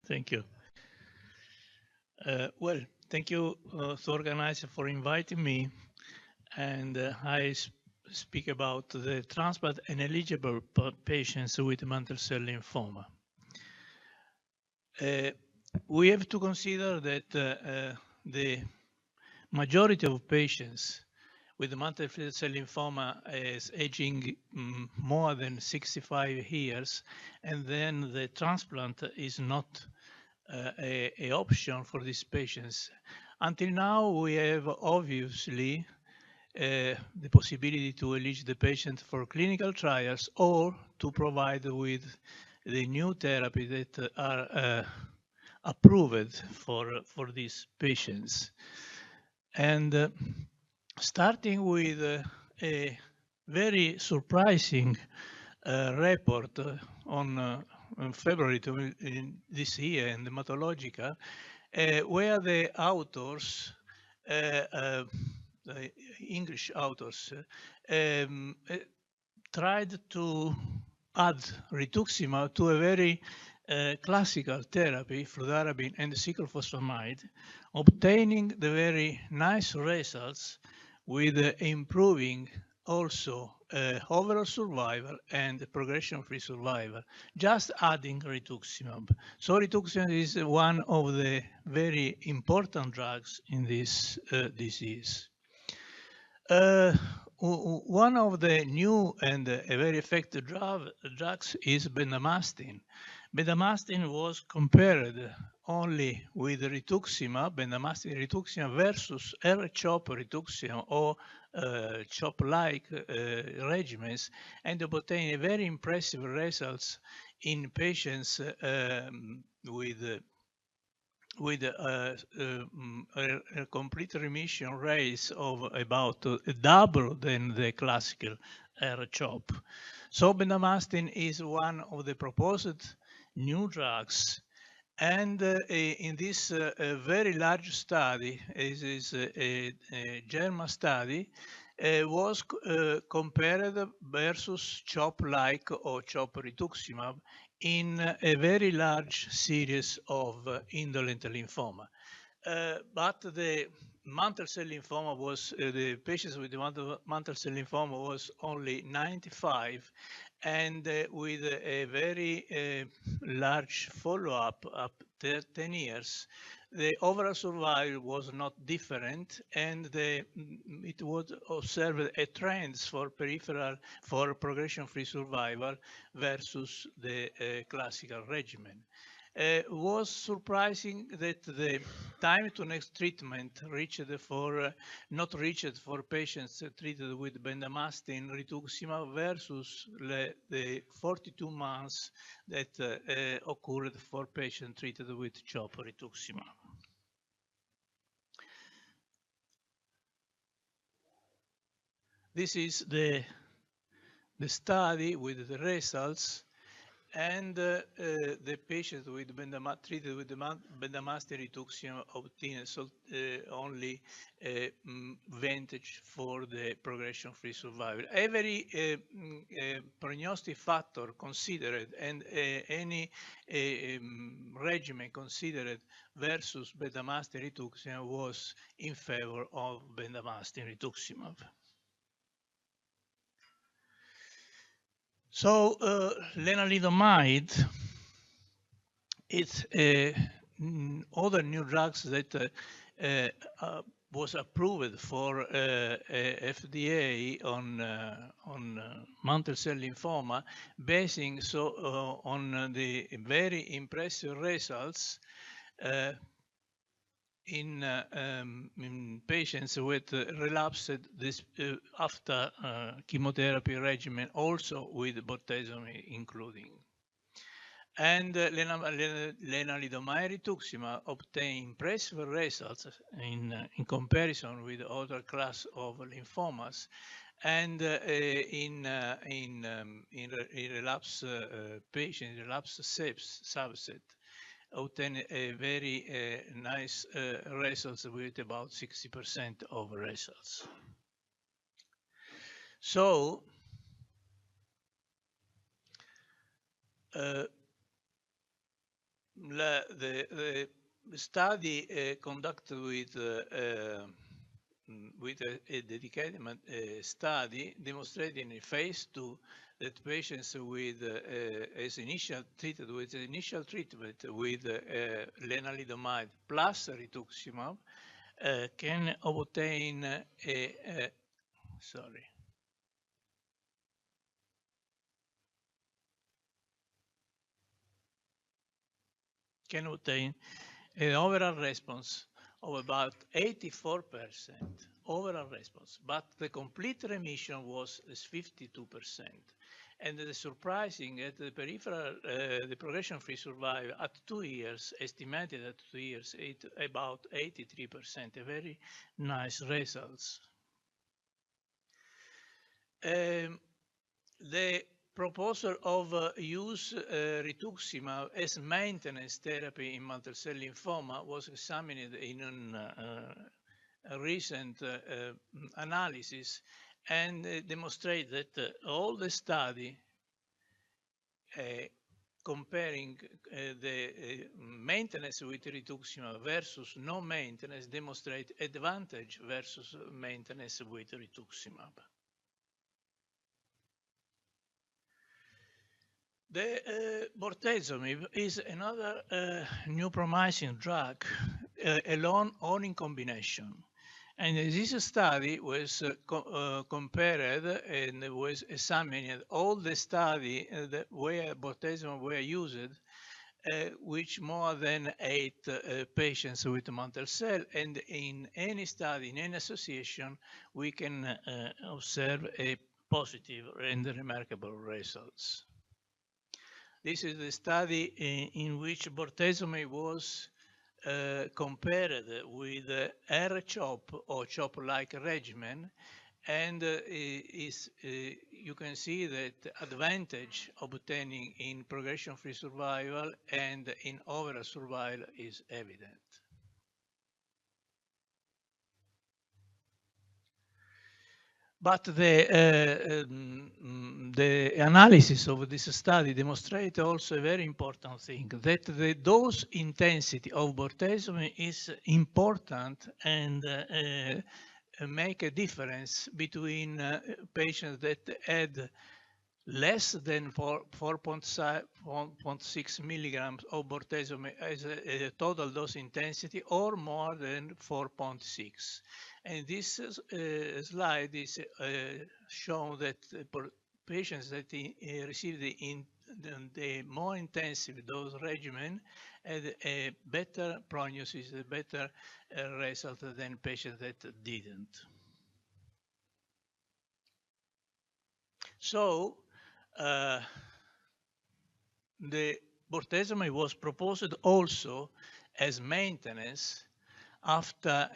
Thank you. Well, thank you to organizer for inviting me. And I speak about the transplant-ineligible patients with mantle cell lymphoma. We have to consider that the majority of patients with mantle cell lymphoma is aging more than 65 years, and then the transplant is not a option for these patients. Until now, we have obviously the possibility to eligible the patient for clinical trials or to provide with the new therapy that are approved for these patients. And starting with a very surprising report on February this year in the Hematologica, where the authors, the English authors, tried to add rituximab to a very classical therapy, fludarabine and cyclophosphamide, obtaining the very nice results with improving also overall survival and progression-free survival, just adding rituximab. So rituximab is one of the very important drugs in this disease. One of the new and a very effective drugs is bendamustine. Bendamustine was compared only with rituximab, bendamustine rituximab versus R-CHOP rituximab or CHOP-like regimens, and obtained a very impressive results in patients with a complete remission rate of about double than the classical R-CHOP. So bendamustine is one of the proposed new drugs, and in this very large study, it is a German study, was compared versus CHOP-like or CHOP rituximab in a very large series of indolent lymphoma. But the mantle cell lymphoma was, the patients with the mantle cell lymphoma was only 95, and with a very large follow-up up to 10 years, the overall survival was not different, and it was observed a trend for peripheral, for progression-free survival versus the classical regimen. Was surprising that the time to next treatment not reached for patients treated with bendamustine rituximab versus the 42 months that occurred for patients treated with CHOP rituximab. This is the study with the results, and the patient treated with the bendamustine rituximab obtained only advantage for the progression-free survival. Every prognostic factor considered and any regimen considered versus bendamustine rituximab was in favor of bendamustine rituximab. So lenalidomide, it's other new drugs that was approved for FDA on mantle cell lymphoma, basing on the very impressive results in patients with relapsed after chemotherapy regimen, also with bortezomib including. And lenalidomide rituximab obtained impressive results in comparison with other class of lymphomas, and in relapse patients, relapse subset, obtain a very nice results with about 60% of results. So the study conducted with a dedicated study demonstrated in phase 2 that patients with as initial treated with initial treatment with lenalidomide plus rituximab can obtain sorry. Can obtain an overall response of about 84% overall response, but the complete remission was 52%. And the surprising at the peripheral, the progression-free survival at 2 years, estimated at 2 years, about 83%, a very nice results. The proposal of use rituximab as maintenance therapy in mantle cell lymphoma was examined in a recent analysis and demonstrate that all the study comparing the maintenance with rituximab versus no maintenance demonstrate advantage versus maintenance with rituximab. The bortezomib is another new promising drug, alone or in combination. And this study was compared and was examined all the study where bortezomib were used, which more than 8 patients with mantle cell, and in any study, in any association, we can observe a positive and remarkable results. This is the study in which bortezomib was compared with R-CHOP or CHOP-like regimen, and you can see that advantage obtaining in progression-free survival and in overall survival is evident. But the analysis of this study demonstrates also a very important thing, that the dose intensity of bortezomib is important and make a difference between patients that had less than 4.6 milligrams of bortezomib as a total dose intensity or more than 4.6. And this slide is showing that patients that receive the more intensive dose regimen had a better prognosis, a better result than patients that didn't. So the bortezomib was proposed also as maintenance after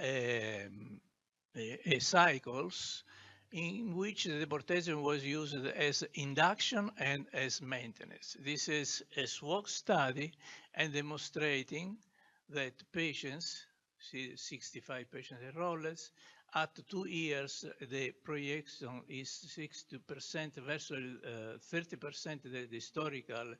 cycles in which the bortezomib was used as induction and as maintenance. This is a SWOG study and demonstrating that patients, 65 patients enrolled, at 2 years the projection is 60% versus 30% the historical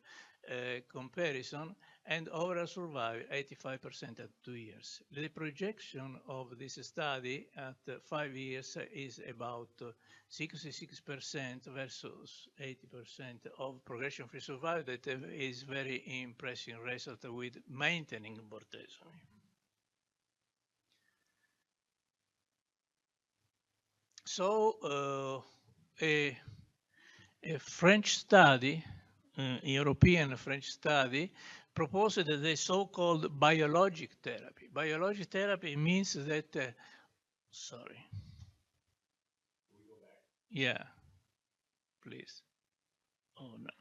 comparison, and overall survival 85% at 2 years. The projection of this study at 5 years is about 66% versus 80% of progression-free survival. That is very impressive result with maintaining bortezomib. So a French study, European French study, proposed the so-called biologic therapy. Biologic therapy means that, sorry. Yeah, please. Oh, no.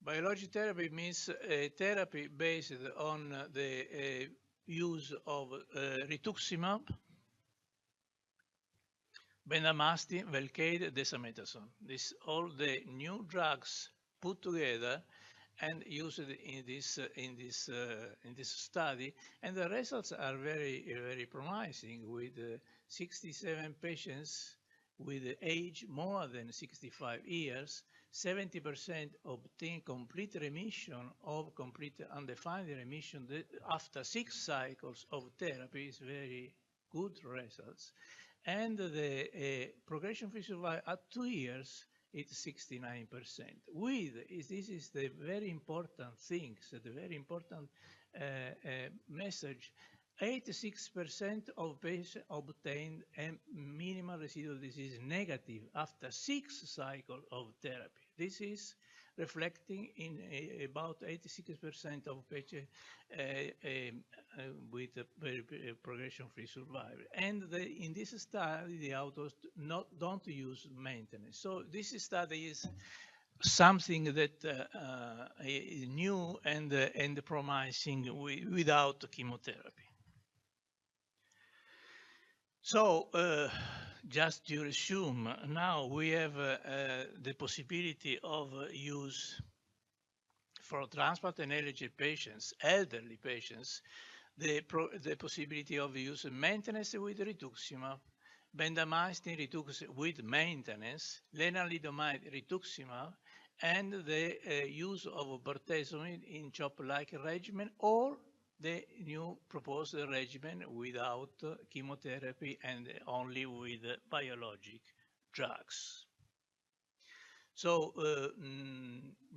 Biologic therapy means a therapy based on the use of rituximab, bendamustine, Velcade, dexamethasone. This all the new drugs put together and used in this study, and the results are very promising with 67 patients with age more than 65 years. 70% obtain complete remission of complete undefined remission after 6 cycles of therapy is very good results. And the progression-free survival at 2 years, it's 69%. This is the very important thing, so the very important message. 86% of patients obtained a minimal residual disease negative after 6 cycles of therapy. This is reflecting in about 86% of patients with a progression-free survival. And in this study, the authors don't use maintenance. So this study is something that is new and promising without chemotherapy. So just to resume, now we have the possibility of use for transplant-ineligible patients, elderly patients, the possibility of use maintenance with rituximab, bendamustine rituximab with maintenance, lenalidomide rituximab, and the use of bortezomib in CHOP-like regimen, or the new proposed regimen without chemotherapy and only with biologic drugs. So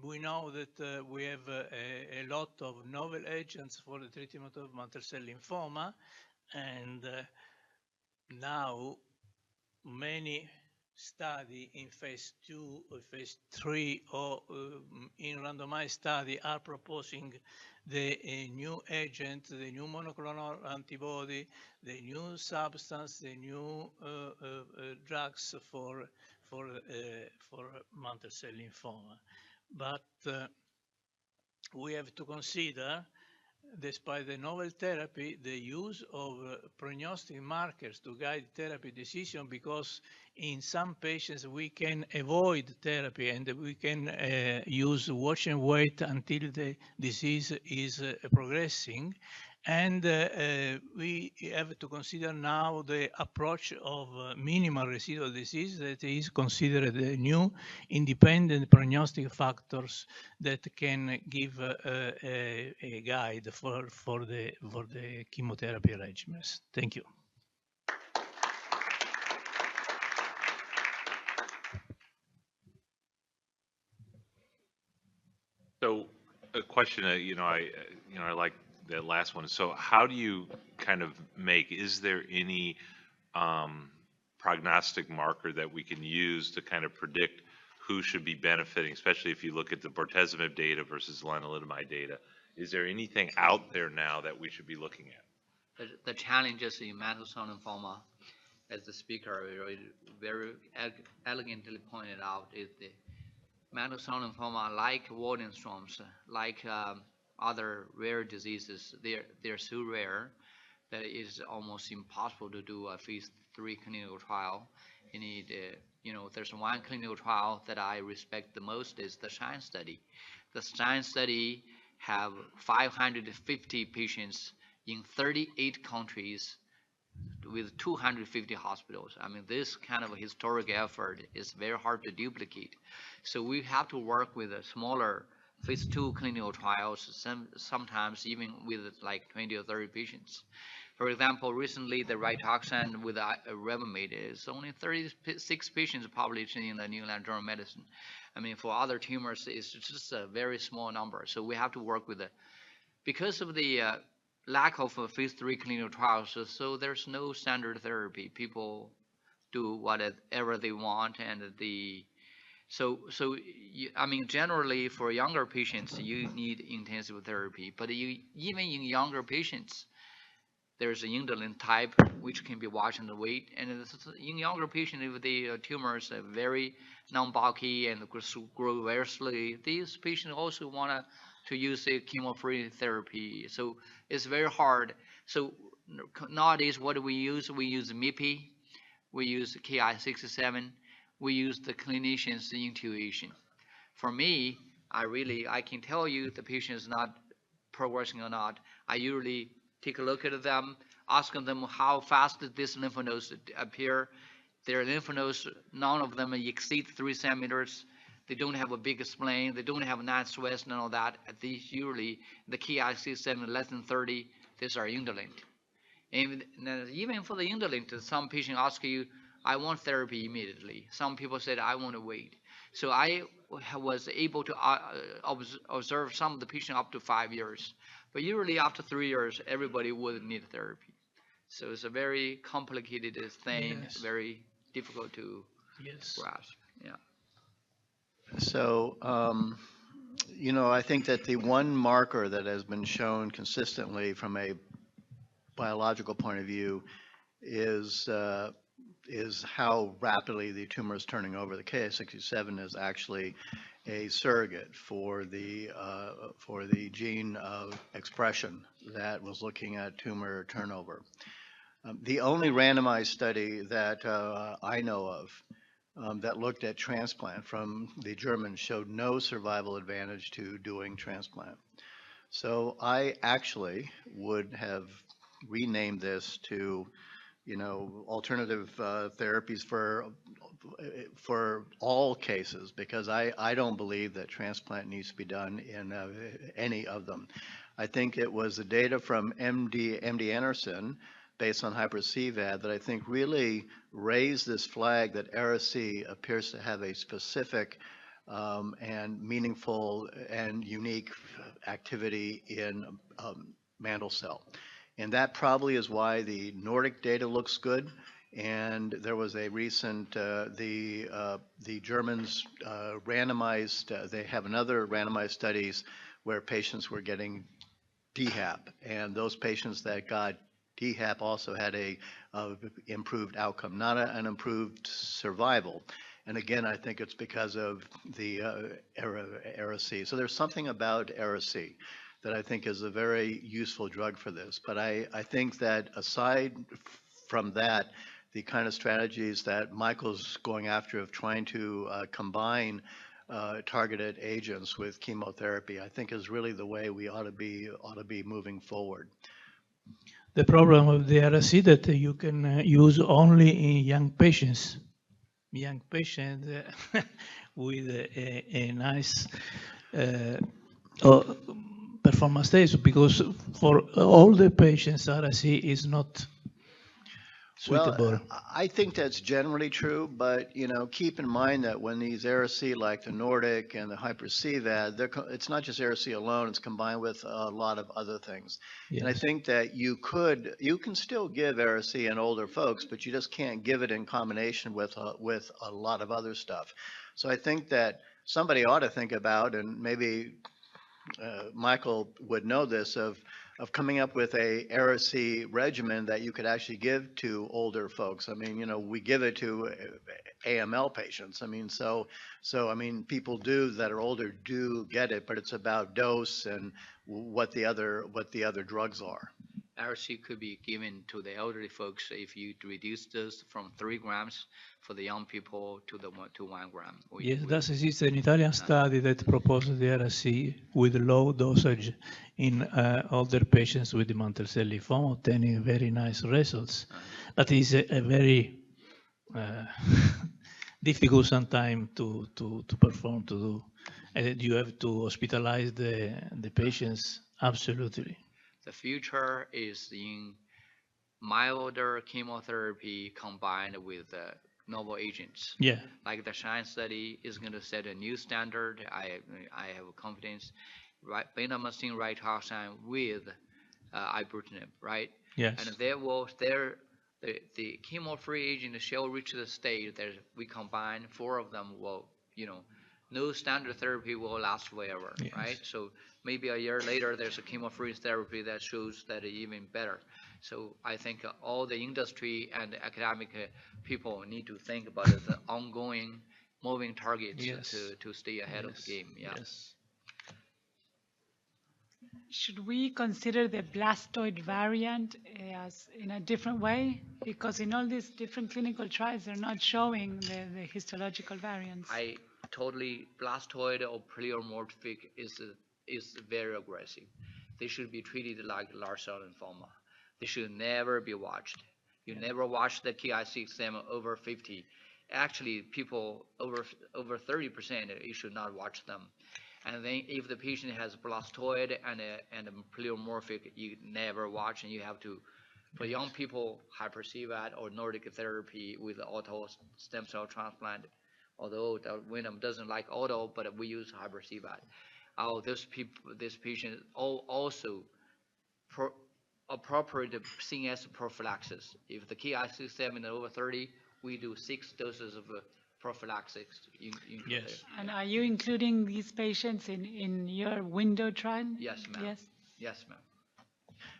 we know that we have a lot of novel agents for the treatment of mantle cell lymphoma, and now many studies in phase 2 or phase 3 or in randomized study are proposing the new agent, the new monoclonal antibody, the new substance, the new drugs for mantle cell lymphoma. But we have to consider, despite the novel therapy, the use of prognostic markers to guide therapy decision, because in some patients we can avoid therapy and we can use watch and wait until the disease is progressing. And we have to consider now the approach of minimal residual disease that is considered the new independent prognostic factors that can give a guide for the chemotherapy regimens. Thank you. So a question, I like that last one. So how do you kind of is there any prognostic marker that we can use to kind of predict who should be benefiting, especially if you look at the bortezomib data versus lenalidomide data? Is there anything out there now that we should be looking at? The challenges in mantle cell lymphoma, as the speaker very elegantly pointed out, is the mantle cell lymphoma, like Waldenstrom's, like other rare diseases, they're so rare that it is almost impossible to do a phase 3 clinical trial. You need, there's one clinical trial that I respect the most is the SHINE study. The SHINE study have 550 patients in 38 countries with 250 hospitals. I mean, this kind of a historic effort is very hard to duplicate. So we have to work with a smaller phase 2 clinical trials, sometimes even with like 20 or 30 patients. For example, recently the Rituxan with Revlimid is only 36 patients published in the New England Journal of Medicine. I mean, for other tumors, it's just a very small number. So we have to work with it. Because of the lack of phase 3 clinical trials, so there's no standard therapy. People do whatever they want, and I mean, generally for younger patients, you need intensive therapy. But even in younger patients, there's an indolent type which can be watched and wait. And in younger patients, if the tumors are very non-bulky and grow very slowly, these patients also want to use a chemo-free therapy. So it's very hard. So nowadays, what do we use? We use MIPI, we use Ki-67, we use the clinician's intuition. For me, I can tell you the patient is not progressing or not. I usually take a look at them, asking them how fast did this lymph nodes appear. Their lymph nodes, none of them exceed 3 centimeters. They don't have a big spleen. They don't have nice swells, none of that. These usually, the KIC7 less than 30, these are indolent. And even for the indolent, some patients ask you, I want therapy immediately. Some people said, I want to wait. So I was able to observe some of the patients up to 5 years. But usually after 3 years, everybody would need therapy. So it's a very complicated thing, Yes. very difficult to Yes. grasp. Yeah. So, I think that the one marker that has been shown consistently from a biological point of view is how rapidly the tumor is turning over. The Ki67 is actually a surrogate for the gene expression that was looking at tumor turnover. The only randomized study that I know of that looked at transplant from the Germans showed no survival advantage to doing transplant. So I actually would have renamed this to, alternative therapies for all cases, because I don't believe that transplant needs to be done in any of them. I think it was the data from MD Anderson based on hyper-CVAD that I think really raised this flag that Ara-C appears to have a specific and meaningful and unique activity in mantle cell. And that probably is why the Nordic data looks good. And there was a recent, the Germans randomized, they have another randomized studies where patients were getting DHAP. And those patients that got DHAP also had a improved outcome, not an improved survival. And again, I think it's because of the Ara-C. So there's something about Ara-C that I think is a very useful drug for this. But I think that aside from that, the kind of strategies that Michael's going after of trying to combine targeted agents with chemotherapy, I think is really the way we ought to be moving forward. The problem of the RSC that you can use only in young patients with a nice performance status, because for all the patients RSC is not suitable. Well, I think that's generally true, but keep in mind that when these Ara-C, like the Nordic and the hyper-CVAD, it's not just Ara-C alone; it's combined with a lot of other things. Yes. And I think that you can still give Ara-C in older folks, but you just can't give it in combination with a lot of other stuff. So I think that somebody ought to think about, and maybe Michael would know this, of coming up with a Ara-C regimen that you could actually give to older folks. I mean, we give it to AML patients. I mean, so I mean, people that are older do get it, but it's about dose and what the other drugs are. Ara-C could be given to the elderly folks if you reduce this from 3 grams for the young people to 1 gram. Yes, does exist an Italian study that proposes the RSC with low dosage in older patients with mantle cell lymphoma, obtaining very nice results. But it's a very difficult sometimes to perform, to do. And you have to hospitalize the patients, absolutely. The future is in milder chemotherapy combined with novel agents. Yeah. Like the SHINE study is going to set a new standard. I have confidence. Right, bendamustine rituximab with ibrutinib, right? Yes. And the chemo-free agent shall reach the state that we combine 4 of them will, no standard therapy will last forever, Yes. right? So maybe a year later, there's a chemo-free therapy that shows that even better. So I think all the industry and academic people need to think about the ongoing moving targets. Yes. to stay ahead of the game. Yeah. Yes. Should we consider the blastoid variant as in a different way? Because in all these different clinical trials, they're not showing the histological variants. I totally blastoid or pleomorphic is very aggressive. They should be treated like large cell lymphoma. They should never be watched. You never watch the Ki-67 over 50. Actually, people over 30%, you should not watch them. And then if the patient has blastoid and a pleomorphic, you never watch, and you have to, for young people, hyper-CVAD or Nordic therapy with auto stem cell transplant. Although Wyndham doesn't like auto, but we use hyper-CVAD. This patient also appropriate CNS prophylaxis. If the Ki-67 is over 30, we do 6 doses of prophylaxis. Yes. And are you including these patients in your window trial? Yes, ma'am. Yes. Yes, ma'am.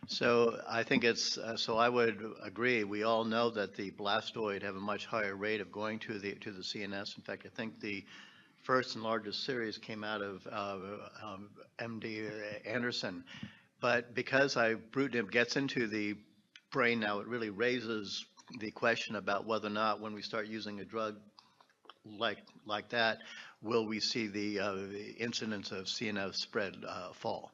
So I think it's, so I would agree. We all know that the blastoid have a much higher rate of going to the CNS. In fact, I think the first and largest series came out of MD Anderson. But because ibrutinib gets into the brain now, it really raises the question about whether or not when we start using a drug like that, will we see the incidence of CNS spread fall?